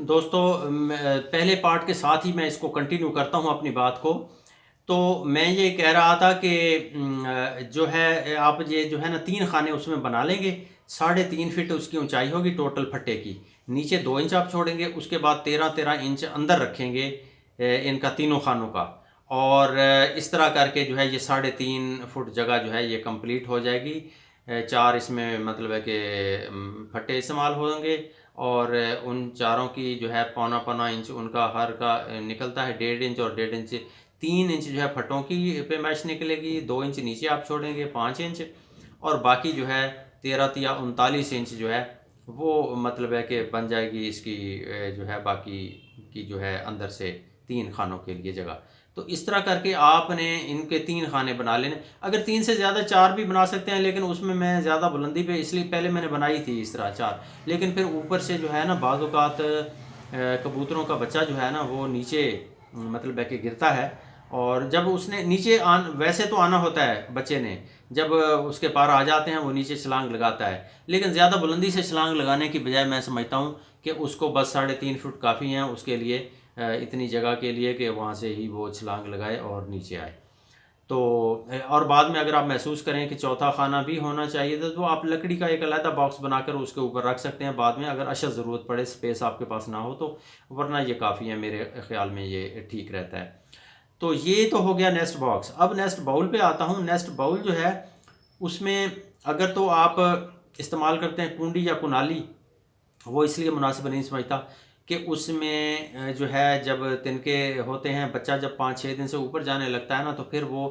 दोस्तों पहले पार्ट के साथ ही मैं इसको कंटिन्यू करता हूँ अपनी बात को। तो मैं ये कह रहा था कि जो है आप ये जो है ना 3 खाने उसमें बना लेंगे। 3.5 फीट उसकी ऊंचाई होगी टोटल फट्टे की। नीचे 2 इंच आप छोड़ेंगे, उसके बाद 13-13 इंच अंदर रखेंगे इनका तीनों खानों का। और इस तरह करके जो है ये 3.5 फुट जगह जो है ये कंप्लीट हो जाएगी। 4 इसमें मतलब है कि फट्टे इस्तेमाल होंगे। और उन चारों की जो है पौना पौना इंच उनका हर का निकलता है 1.5 इंच और 1.5 इंच। 3 इंच जो है फटों की पैमाइश निकलेगी। 2 इंच नीचे आप छोड़ेंगे 5 इंच। और बाकी जो है 13 या 39 इंच जो है वो मतलब है कि बन जाएगी इसकी जो है बाकी की जो है अंदर से 3 खानों के लिए जगह। तो इस तरह करके आपने इनके 3 खाने बना लेने। अगर 3 से ज़्यादा 4 भी बना सकते हैं, लेकिन उसमें मैं ज़्यादा बुलंदी पे इसलिए पहले मैंने बनाई थी इस तरह 4। लेकिन फिर ऊपर से जो है ना बाज़ औक़ात कबूतरों का बच्चा जो है ना वो नीचे मतलब है कि गिरता है। और जब उसने नीचे वैसे तो आना होता है बच्चे ने, जब उसके पार आ जाते हैं वो नीचे छलांग लगाता है। लेकिन ज़्यादा बुलंदी से छलांग लगाने की बजाय मैं समझता हूँ कि उसको बस 3.5 फुट काफ़ी हैं उसके लिए, इतनी जगह के लिए कि वहाँ से ही वो छलांग लगाए और नीचे आए। तो और बाद में अगर आप महसूस करें कि चौथा खाना भी होना चाहिए तो आप लकड़ी का एक अलहदा बॉक्स बनाकर उसके ऊपर रख सकते हैं बाद में, अगर अशद ज़रूरत पड़े, स्पेस आपके पास ना हो तो। वरना ये काफ़ी है, मेरे ख्याल में ये ठीक रहता है। तो ये तो हो गया नेस्ट बॉक्स। अब नेस्ट बाउल पे आता हूँ। नेस्ट बाउल जो है उसमें अगर तो आप इस्तेमाल करते हैं कुंडी या कुनाली, वो इसलिए मुनासिब नहीं समझता कि उसमें जो है जब तिनके होते हैं, बच्चा जब 5-6 दिन से ऊपर जाने लगता है ना तो फिर वो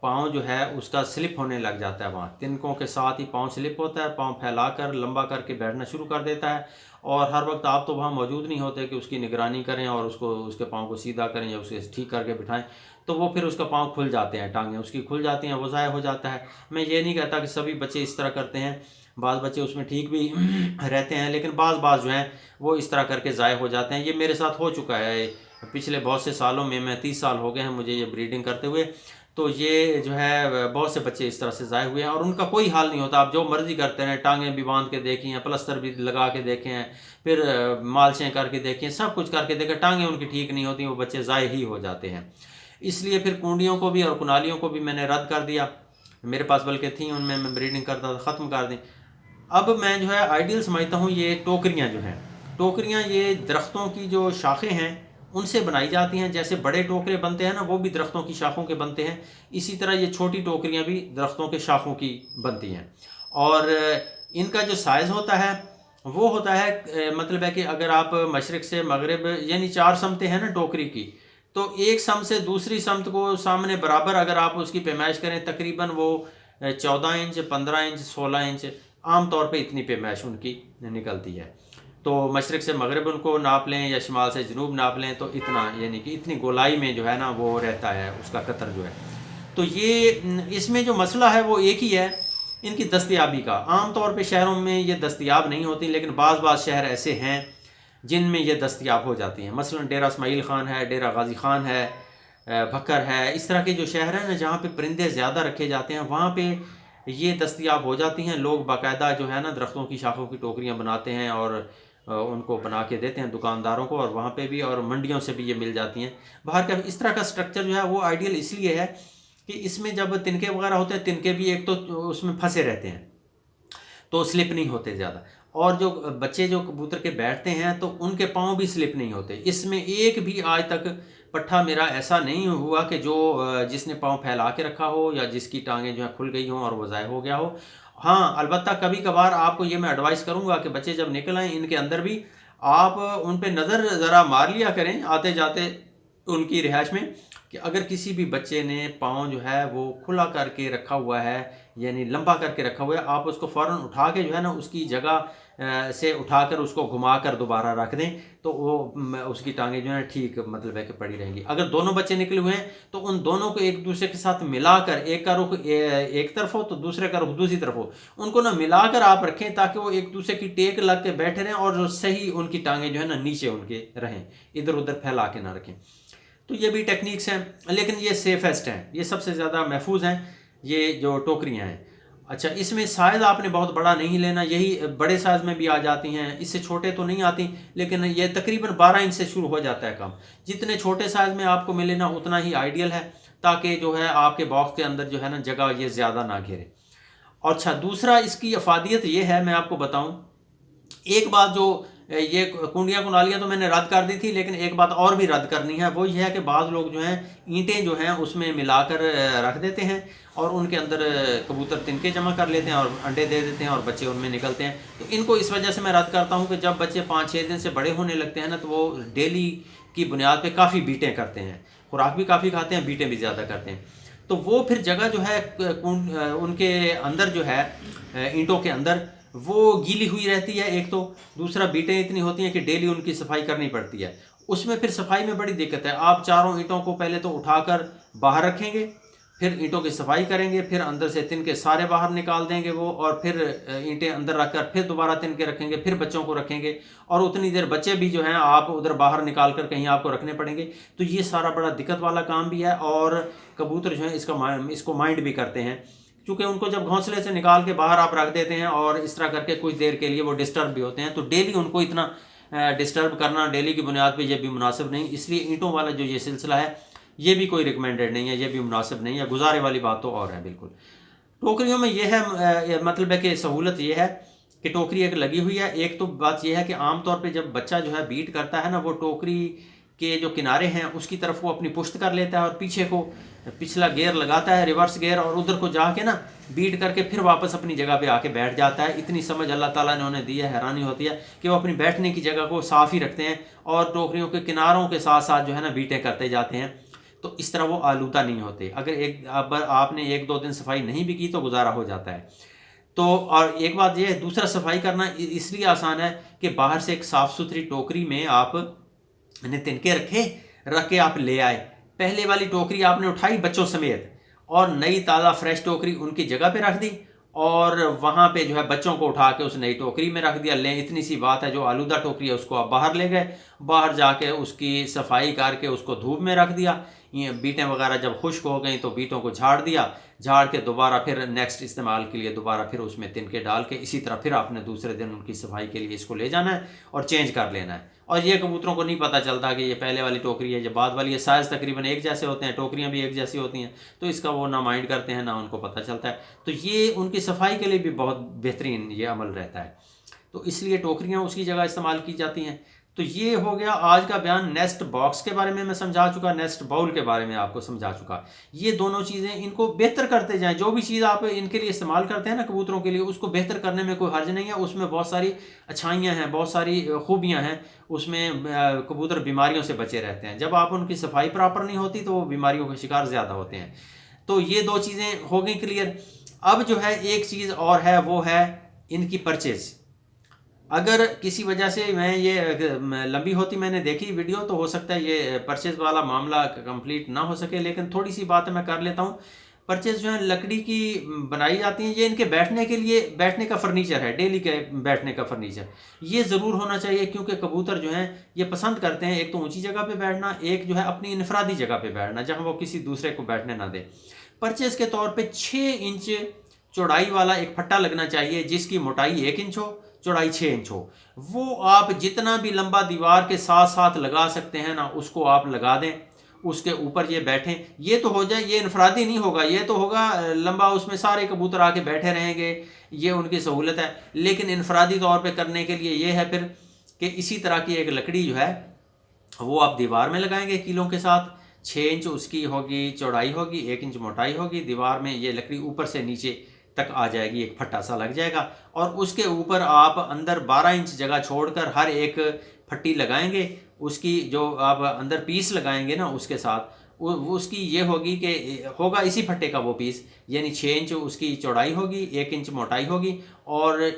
पाँव जो है उसका स्लिप होने लग जाता है। वहाँ तिनकों के साथ ही पाँव स्लिप होता है, पाँव फैलाकर लंबा करके बैठना शुरू कर देता है। और हर वक्त आप तो वहाँ मौजूद नहीं होते कि उसकी निगरानी करें और उसको उसके पाँव को सीधा करें या उसे ठीक करके बिठाएं। तो वो फिर उसका पाँव खुल जाते हैं, टांगें उसकी खुल जाती हैं, वो ज़ाया हो जाता है। मैं ये नहीं कहता कि सभी बच्चे इस तरह करते हैं, बाज़ बच्चे उसमें ठीक भी रहते हैं, लेकिन बाज़ जो हैं वो इस तरह करके ज़ाया हो जाते हैं। ये मेरे साथ हो चुका है पिछले बहुत से सालों में। मैं 30 साल हो गए हैं मुझे ये ब्रीडिंग करते हुए। तो ये जो है बहुत से बच्चे इस तरह से ज़ाये हुए हैं और उनका कोई हाल नहीं होता। आप जो मर्ज़ी करते हैं, टांगें भी बांध के देखी हैं, प्लस्तर भी लगा के देखे हैं, फिर मालशें करके देखी हैं, सब कुछ करके देखे, टांगें उनकी ठीक नहीं होती, वो बच्चे ज़ाये ही हो जाते हैं। इसलिए फिर कुंडियों को भी और कुनालियों को भी मैंने रद्द कर दिया। मेरे पास बल्कि थी, उनमें मैं ब्रीडिंग करता था, ख़त्म कर दी। अब मैं जो है आइडियल समझता हूँ ये टोकरियाँ जो हैं। टोकरियाँ ये दरख्तों की जो शाखें हैं उनसे बनाई जाती हैं। जैसे बड़े टोकरे बनते हैं ना वो भी दरख्तों की शाखों के बनते हैं, इसी तरह ये छोटी टोकरियाँ भी दरख्तों के शाखों की बनती हैं। और इनका जो साइज़ होता है वो होता है मतलब है कि अगर आप मशरक़ से मगरिब यानी 4 समतें हैं ना टोकरी की, तो एक सम से दूसरी समत को सामने बराबर अगर आप उसकी पैमाइश करें तकरीबन वो 14 इंच, 15 इंच, 16 इंच, आम तौर पे इतनी पैमाइश उनकी निकलती है। तो मशरक़ से मगरिब उनको नाप लें या शुमाल से जनूब नाप लें तो इतना यानी कि इतनी गोलाई में जो है ना वो रहता है उसका कतर जो है। तो ये इसमें जो मसला है वो एक ही है, इनकी दस्तयाबी का। आम तौर पे शहरों में ये दस्तयाब नहीं होती, लेकिन बाज़ शहर ऐसे हैं जिनमें ये दस्तयाब हो जाती हैं। मसलन डेरा इस्माइल ख़ान है, डेरा गाज़ी ख़ान है, भक्कर है, इस तरह के जो शहर हैं ना जहाँ पे परिंदे ज़्यादा रखे जाते हैं वहाँ पे ये दस्तयाब हो जाती हैं। लोग बाकायदा जो है ना दरख्तों की शाखों की टोकरियाँ बनाते हैं और उनको बना के देते हैं दुकानदारों को, और वहाँ पे भी और मंडियों से भी ये मिल जाती हैं। बाहर का इस तरह का स्ट्रक्चर जो है वो आइडियल इसलिए है कि इसमें जब तिनके वगैरह होते हैं, तिनके भी एक तो उसमें फंसे रहते हैं तो स्लिप नहीं होते ज़्यादा। और जो बच्चे जो कबूतर के बैठते हैं तो उनके पाँव भी स्लिप नहीं होते। इसमें एक भी आज तक पट्ठा मेरा ऐसा नहीं हुआ कि जो जिसने पाँव फैला के रखा हो या जिसकी टांगें जो है खुल गई हों और वो ज़ाया हो गया हो। हाँ, अलबत्ता कभी कभार आपको ये मैं एडवाइस करूँगा कि बच्चे जब निकल आएँ इनके अंदर भी आप उन पे नज़र ज़रा मार लिया करें आते जाते उनकी रिहाइश में, कि अगर किसी भी बच्चे ने पाँव जो है वो खुला करके रखा हुआ है यानी लंबा करके रखा हुआ है, आप उसको फ़ौरन उठा के जो है ना उसकी जगह से उठाकर उसको घुमाकर दोबारा रख दें तो वो उसकी टांगें जो है ठीक मतलब है कि पड़ी रहेंगी। अगर दोनों बच्चे निकले हुए हैं तो उन दोनों को एक दूसरे के साथ मिलाकर, एक का रुख एक तरफ हो तो दूसरे का रुख दूसरी तरफ हो, उनको ना मिलाकर आप रखें ताकि वो एक दूसरे की टेक लग के बैठे रहें और सही उनकी टांगें जो है ना नीचे उनके रहें, इधर उधर फैला के ना रखें। तो ये भी टेक्निक्स हैं, लेकिन ये सेफेस्ट हैं, ये सबसे ज़्यादा महफूज हैं ये जो टोकरियाँ हैं। अच्छा, इसमें साइज़ आपने बहुत बड़ा नहीं लेना, यही बड़े साइज़ में भी आ जाती हैं, इससे छोटे तो नहीं आती, लेकिन ये तकरीबन 12 इंच से शुरू हो जाता है काम। जितने छोटे साइज़ में आपको मिले ना उतना ही आइडियल है, ताकि जो है आपके बॉक्स के अंदर जो है ना जगह ये ज़्यादा ना घेरे। और अच्छा, दूसरा इसकी अफादियत ये है, मैं आपको बताऊं, एक बात जो ये कुंडियाँ कुंडालियाँ तो मैंने रद्द कर दी थी, लेकिन एक बात और भी रद्द करनी है, वो ये है कि बाज़ लोग जो हैं ईंटें जो हैं उसमें मिलाकर रख देते हैं और उनके अंदर कबूतर तिनके जमा कर लेते हैं और अंडे दे देते हैं और बच्चे उनमें निकलते हैं। तो इनको इस वजह से मैं रद्द करता हूँ कि जब बच्चे 5-6 दिन से बड़े होने लगते हैं ना, तो वो डेली की बुनियाद पर काफ़ी बीटें करते हैं, खुराक भी काफ़ी खाते हैं, बीटें भी ज़्यादा करते हैं। तो वो फिर जगह जो है उनके अंदर जो है ईंटों के अंदर वो गीली हुई रहती है एक तो, दूसरा बीटें इतनी होती हैं कि डेली उनकी सफाई करनी पड़ती है। उसमें फिर सफाई में बड़ी दिक्कत है। आप चारों ईंटों को पहले तो उठाकर बाहर रखेंगे, फिर ईंटों की सफाई करेंगे, फिर अंदर से तिनके सारे बाहर निकाल देंगे वो, और फिर ईंटें अंदर रखकर फिर दोबारा तिनके रखेंगे, फिर बच्चों को रखेंगे, और उतनी देर बच्चे भी जो हैं आप उधर बाहर निकाल कर कहीं आपको रखने पड़ेंगे। तो ये सारा बड़ा दिक्कत वाला काम भी है, और कबूतर जो है इसको माइंड भी करते हैं, क्योंकि उनको जब घोंसले से निकाल के बाहर आप रख देते हैं और इस तरह करके कुछ देर के लिए वो डिस्टर्ब भी होते हैं, तो डेली उनको इतना डिस्टर्ब करना डेली की बुनियाद पे ये भी मुनासिब नहीं। इसलिए ईंटों वाला जो ये सिलसिला है ये भी कोई रिकमेंडेड नहीं है, ये भी मुनासिब नहीं है, गुजारे वाली बात तो और है बिल्कुल। टोकरियों में ये है, मतलब है कि सहूलत ये है कि टोकरी एक लगी हुई है। एक तो बात यह है कि आमतौर पे जब बच्चा जो है बीट करता है ना, वो टोकरी के जो किनारे हैं उसकी तरफ वो अपनी पुश्त कर लेता है और पीछे को पिछला गियर लगाता है, रिवर्स गियर, और उधर को जाके ना बीट करके फिर वापस अपनी जगह पे आके बैठ जाता है। इतनी समझ अल्लाह ताला ने उन्हें दी है, हैरानी होती है कि वो अपनी बैठने की जगह को साफ़ ही रखते हैं और टोकरियों के किनारों के साथ साथ जो है ना बीटें करते जाते हैं। तो इस तरह वो आलूदा नहीं होते। अगर आपने 1-2 दिन सफाई नहीं भी की तो गुजारा हो जाता है। तो और एक बात यह है, दूसरा सफाई करना इसलिए आसान है कि बाहर से एक साफ़ सुथरी टोकरी में आप ने तिनके रख के आप ले आए। पहले वाली टोकरी आपने उठाई बच्चों समेत और नई ताज़ा फ्रेश टोकरी उनकी जगह पे रख दी, और वहाँ पे जो है बच्चों को उठा के उस नई टोकरी में रख दिया। लें, इतनी सी बात है, जो आलूदा टोकरी है उसको आप बाहर ले गए, बाहर जाके उसकी सफाई करके उसको धूप में रख दिया। ये बीटें वगैरह जब खुश्क हो गई तो बीटों को झाड़ दिया, झाड़ के दोबारा फिर नेक्स्ट इस्तेमाल के लिए दोबारा फिर उसमें तिनके डाल के इसी तरह फिर आपने दूसरे दिन उनकी सफाई के लिए इसको ले जाना है और चेंज कर लेना है। और ये कबूतरों को नहीं पता चलता कि ये पहले वाली टोकरी है या बाद वाली है। साइज़ तकरीबन एक जैसे होते हैं, टोकरियाँ भी एक जैसी होती हैं, तो इसका वो ना माइंड करते हैं ना उनको पता चलता है। तो ये उनकी सफाई के लिए भी बहुत बेहतरीन ये अमल रहता है, तो इसलिए टोकरियाँ उसकी जगह इस्तेमाल की जाती हैं। तो ये हो गया आज का बयान। नेस्ट बॉक्स के बारे में मैं समझा चुका, नेस्ट बाउल के बारे में आपको समझा चुका। ये दोनों चीज़ें इनको बेहतर करते जाएं। जो भी चीज़ आप इनके लिए इस्तेमाल करते हैं ना कबूतरों के लिए, उसको बेहतर करने में कोई हर्ज नहीं है। उसमें बहुत सारी अच्छाइयाँ हैं, बहुत सारी खूबियाँ हैं। उसमें कबूतर बीमारियों से बचे रहते हैं। जब आप उनकी सफाई प्रॉपर नहीं होती तो वो बीमारियों के शिकार ज़्यादा होते हैं। तो ये 2 चीज़ें हो गई क्लियर। अब जो है एक चीज़ और है, वो है इनकी परचेज़। अगर किसी वजह से मैं ये लंबी होती मैंने देखी वीडियो, तो हो सकता है ये परचेज़ वाला मामला कंप्लीट ना हो सके, लेकिन थोड़ी सी बातें मैं कर लेता हूँ। परचेज़ जो है लकड़ी की बनाई जाती हैं। ये इनके बैठने के लिए, बैठने का फर्नीचर है, डेली के बैठने का फर्नीचर। ये ज़रूर होना चाहिए, क्योंकि कबूतर जो हैं ये पसंद करते हैं एक तो ऊंची जगह पे बैठना, एक जो है अपनी इनफरादी जगह पे बैठना जहाँ वो किसी दूसरे को बैठने ना दे। परचेज़ के तौर पर 6 इंच चौड़ाई वाला एक फट्टा लगना चाहिए, जिसकी मोटाई 1 इंच हो, चौड़ाई 6 इंच हो। वो आप जितना भी लंबा दीवार के साथ साथ लगा सकते हैं ना, उसको आप लगा दें, उसके ऊपर ये बैठें। ये तो हो जाए, ये इनफरादी नहीं होगा, ये तो होगा लंबा, उसमें सारे कबूतर आके बैठे रहेंगे, ये उनकी सहूलत है। लेकिन इनफरादी तौर पे करने के लिए ये है फिर कि इसी तरह की एक लकड़ी जो है वो आप दीवार में लगाएंगे कीलों के साथ। 6 इंच उसकी होगी चौड़ाई होगी, 1 इंच मोटाई होगी। दीवार में ये लकड़ी ऊपर से नीचे तक आ जाएगी, एक फट्टा सा लग जाएगा, और उसके ऊपर आप अंदर 12 इंच जगह छोड़कर हर एक फट्टी लगाएंगे। उसकी जो आप अंदर पीस लगाएंगे ना, उसके साथ उसकी ये होगी कि होगा इसी फट्टे का वो पीस, यानी 6 इंच उसकी चौड़ाई होगी, 1 इंच मोटाई होगी और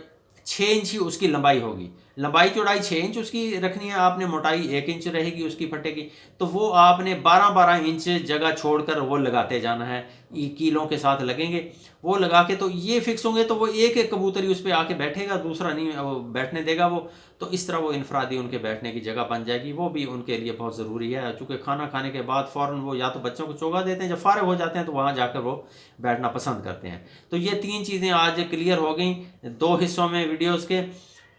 6 इंच ही उसकी लंबाई होगी। लंबाई चौड़ाई 6 इंच उसकी रखनी है आपने, मोटाई 1 इंच रहेगी उसकी फट्टे की। तो वो आपने 12-12 इंच जगह छोड़कर वो लगाते जाना है, कीलों के साथ लगेंगे। वो लगा के तो ये फिक्स होंगे तो वो एक एक कबूतर ही उस पर आके बैठेगा, दूसरा नहीं वो बैठने देगा वो। तो इस तरह वो इनफरादी उनके बैठने की जगह बन जाएगी। वो भी उनके लिए बहुत ज़रूरी है, चूँकि खाना खाने के बाद फ़ौरन वो या तो बच्चों को चोगा देते हैं, जब फारिग हो जाते हैं तो वहाँ जाकर वो बैठना पसंद करते हैं। तो ये 3 चीज़ें आज क्लियर हो गई 2 हिस्सों में वीडियोज़ के।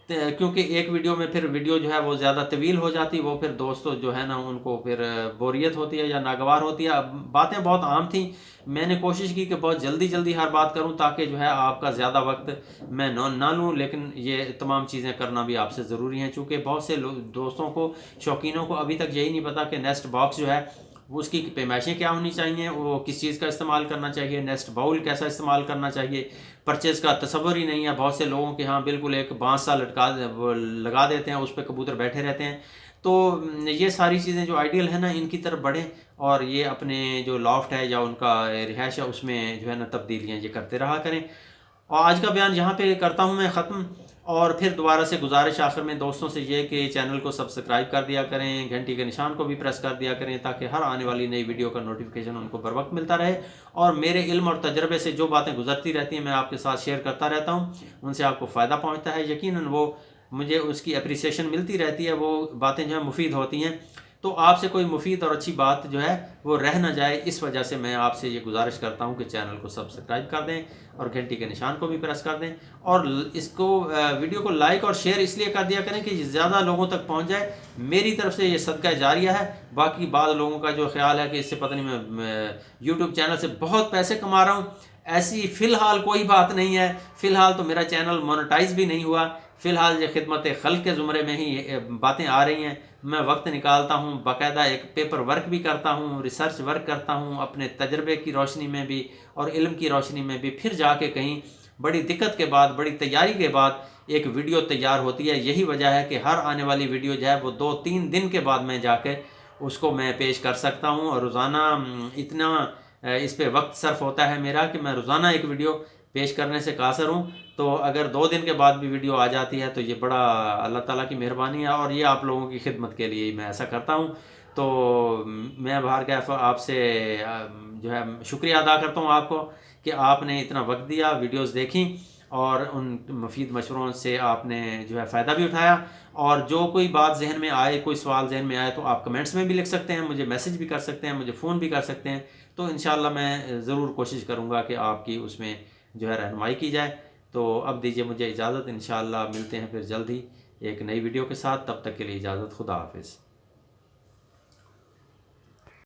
क्योंकि एक वीडियो में फिर वीडियो जो है वो ज़्यादा तवील हो जाती, वो फिर दोस्तों जो है ना उनको फिर बोरियत होती है या नागवार होती है। बातें बहुत आम थी, मैंने कोशिश की कि बहुत जल्दी जल्दी हर बात करूं ताकि जो है आपका ज़्यादा वक्त मैं ना लूं, लेकिन ये तमाम चीज़ें करना भी आपसे ज़रूरी हैं। चूँकि बहुत से दोस्तों को, शौकीनों को अभी तक यही नहीं पता कि नेस्ट बॉक्स जो है वो उसकी पैमाइशें क्या होनी चाहिए, वो किस चीज़ का इस्तेमाल करना चाहिए, नेस्ट बाउल कैसा इस्तेमाल करना चाहिए, परचेज़ का तसव्वुर ही नहीं है। बहुत से लोगों के यहाँ बिल्कुल एक बांस सा लगा देते हैं, उस पर कबूतर बैठे रहते हैं। तो ये सारी चीज़ें जो आइडियल है ना, इनकी तरफ बढ़ें और ये अपने जो लॉफ्ट है या उनका रिहाइश है उसमें जो है ना तब्दीलियाँ ये करते रहा करें। और आज का बयान यहाँ पे करता हूँ मैं ख़त्म। और फिर दोबारा से गुजारिश आखिर में दोस्तों से ये कि चैनल को सब्सक्राइब कर दिया करें, घंटी के निशान को भी प्रेस कर दिया करें ताकि हर आने वाली नई वीडियो का नोटिफिकेशन उनको बर वक्त मिलता रहे। और मेरे इल्म और तजर्बे से जो बातें गुजरती रहती हैं मैं आपके साथ शेयर करता रहता हूँ, उनसे आपको फ़ायदा पहुँचता है। यकीनन वो मुझे उसकी अप्रिसिएशन मिलती रहती है, वो बातें जो है मुफीद होती हैं। तो आपसे कोई मुफीद और अच्छी बात जो है वो रह ना जाए, इस वजह से मैं आपसे ये गुजारिश करता हूँ कि चैनल को सब्सक्राइब कर दें और घंटी के निशान को भी प्रेस कर दें। और इसको वीडियो को लाइक और शेयर इसलिए कर दिया करें कि ज़्यादा लोगों तक पहुँच जाए। मेरी तरफ से ये सदका जारिया है। बाकी बाद लोगों का जो ख्याल है कि इससे पता नहीं मैं यूट्यूब चैनल से बहुत पैसे कमा रहा हूँ, ऐसी फ़िलहाल कोई बात नहीं है। फ़िलहाल तो मेरा चैनल मोनेटाइज भी नहीं हुआ। फ़िलहाल ये खिदमत खल्क के ज़ुमरे में ही बातें आ रही हैं। मैं वक्त निकालता हूँ, बाकायदा एक पेपर वर्क भी करता हूँ, रिसर्च वर्क करता हूँ, अपने तजर्बे की रोशनी में भी और इल्म की रोशनी में भी। फिर जाके कहीं बड़ी दिक्कत के बाद, बड़ी तैयारी के बाद एक वीडियो तैयार होती है। यही वजह है कि हर आने वाली वीडियो जो है वो 2-3 दिन के बाद मैं जाके उसको मैं पेश कर सकता हूँ। और रोज़ाना इतना इस पे वक्त सर्फ होता है मेरा कि मैं रोज़ाना एक वीडियो पेश करने से कासर हूँ। तो अगर 2 दिन के बाद भी वीडियो आ जाती है तो ये बड़ा अल्लाह ताला की मेहरबानी है और ये आप लोगों की खिदमत के लिए मैं ऐसा करता हूँ। तो मैं बाहर कैफ आपसे जो है शुक्रिया अदा करता हूँ आपको कि आपने इतना वक्त दिया, वीडियोस देखी और उन मुफीद मशवरों से आपने जो है फ़ायदा भी उठाया। और जो कोई बात जहन में आए, कोई सवाल जहन में आए तो आप कमेंट्स में भी लिख सकते हैं, मुझे मैसेज भी कर सकते हैं, मुझे फ़ोन भी कर सकते हैं। तो इंशाअल्लाह मैं ज़रूर कोशिश करूँगा कि आपकी उसमें जो है रहनुमाई की जाए। तो अब दीजिए मुझे इजाज़त, इंशाअल्लाह मिलते हैं फिर जल्द ही एक नई वीडियो के साथ। तब तक के लिए इजाज़त, खुदा हाफिज़।